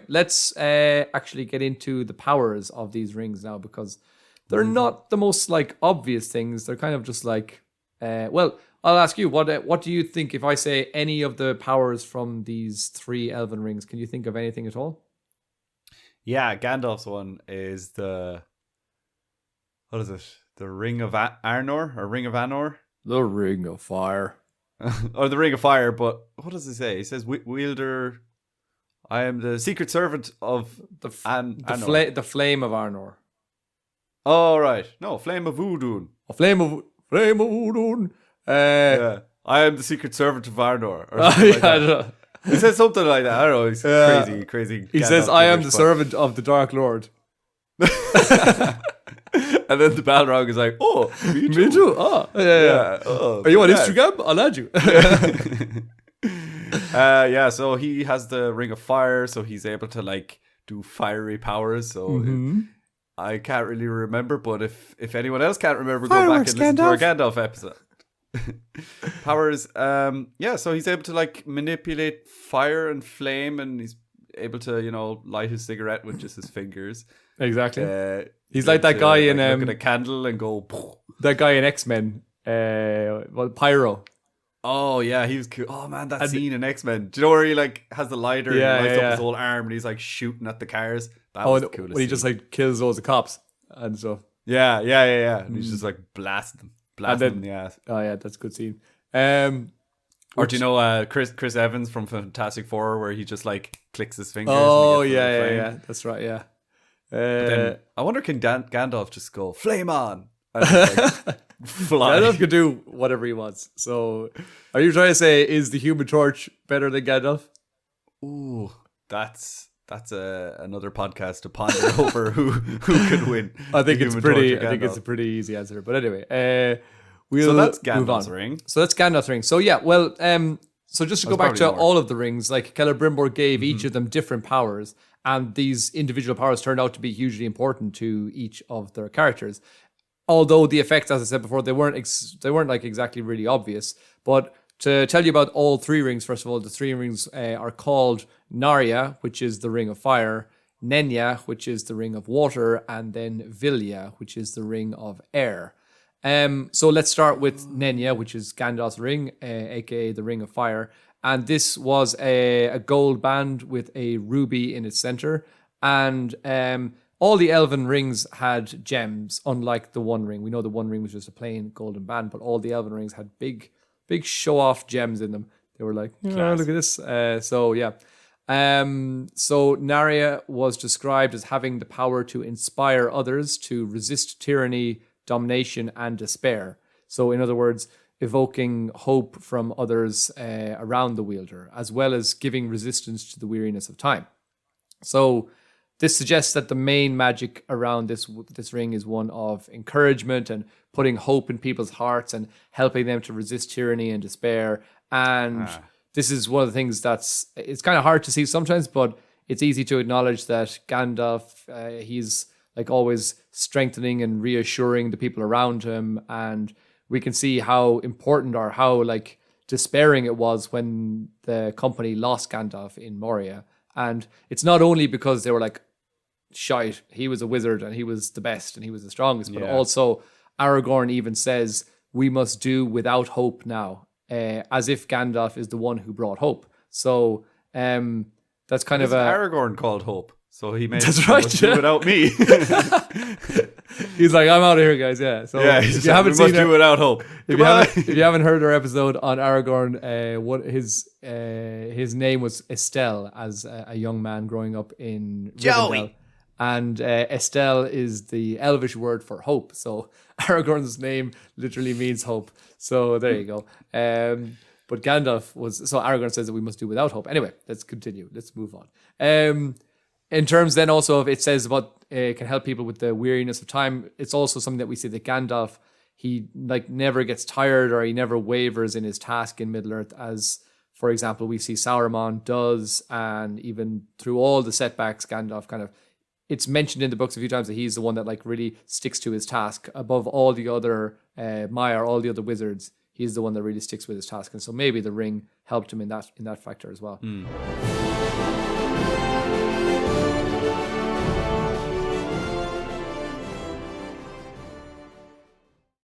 Let's actually get into the powers of these rings now, because they're not the most like obvious things. They're kind of just like, well, I'll ask you, what do you think if I say any of the powers from these 3 Elven rings? Can you think of anything at all? Yeah, Gandalf's one is what is it? The Ring of Arnor or Ring of Anor? The Ring of Fire. Or the Ring of Fire, but what does he say? He says, wielder, I am the secret servant of Anor. The Flame of Arnor. Oh, right. No, Flame of Udun. A Flame of Udun. Yeah. I am the secret servant of Arnor. Or something like that. He says something like that. I don't know. He's crazy. He says, I am the servant of the Dark Lord. And then the Balrog is like, oh, me too. Oh, yeah. Oh, are you on Instagram? I'll add you. So he has the Ring of Fire, so he's able to like do fiery powers. So I can't really remember, but if anyone else can't remember, go back and listen to our Gandalf episode. Powers, so he's able to like manipulate fire and flame, and he's able to, light his cigarette with just his fingers. Exactly. He's like that guy in look at a candle and go. That guy in X-Men, Pyro. Oh yeah, he was cool. Oh man, that scene in X-Men. Do you know where he like has the lighter and he lights up his whole arm and he's like shooting at the cars? That was the coolest. When he just like kills loads of cops and stuff. Yeah. And he's just like blasting them in the ass. Oh yeah, that's a good scene. Or do you know Chris Evans from Fantastic Four, where he just like clicks his fingers? Oh yeah, that's right. Yeah. Then I wonder, can Gandalf just go flame on? And just, like, fly. Gandalf can do whatever he wants. So, are you trying to say, is the Human Torch better than Gandalf? Ooh, that's another podcast to ponder over who could win. I think it's a pretty easy answer. But anyway, so that's Gandalf's ring. So that's Gandalf's ring. So yeah, well, so just to go back to all of the rings, like Celebrimbor gave each of them different powers, and these individual powers turned out to be hugely important to each of their characters. Although the effects, as I said before, they weren't like exactly really obvious. But to tell you about all 3 rings, first of all, the 3 rings are called Narya, which is the ring of fire, Nenya, which is the ring of water, and then Vilya, which is the ring of air. So let's start with Nenya, which is Gandalf's ring, aka the ring of fire. And this was a gold band with a ruby in its center. And all the Elven rings had gems, unlike the One Ring. We know the One Ring was just a plain golden band, but all the Elven rings had big show-off gems in them. They were like, look at this. So Narya was described as having the power to inspire others to resist tyranny, domination, and despair. So in other words, evoking hope from others around the wielder, as well as giving resistance to the weariness of time. So this suggests that the main magic around this ring is one of encouragement and putting hope in people's hearts and helping them to resist tyranny and despair. And this is one of the things it's kind of hard to see sometimes, but it's easy to acknowledge that Gandalf, he's like always strengthening and reassuring the people around him. And we can see how important or how like despairing it was when the company lost Gandalf in Moria. And it's not only because they were like, shite, he was a wizard and he was the best and he was the strongest, but also Aragorn even says, we must do without hope now, as if Gandalf is the one who brought hope. So that's kind of Aragorn called hope. So he made do without me. He's like, I'm out of here, guys. Yeah. So if you haven't seen it, do without hope. If you haven't heard our episode on Aragorn, what his name was Estelle as a young man growing up in Rivendell. And Estelle is the Elvish word for hope. So Aragorn's name literally means hope. So there you go. But Gandalf so Aragorn says that we must do without hope. Anyway, let's continue. Let's move on. In terms then also of it says about it can help people with the weariness of time. It's also something that we see that Gandalf, he like never gets tired or he never wavers in his task in Middle-earth, as for example we see Sauron does, and even through all the setbacks, Gandalf kind of, it's mentioned in the books a few times that he's the one that like really sticks to his task above all the other Maiar, all the other wizards. He's the one that really sticks with his task, and so maybe the ring helped him in that factor as well.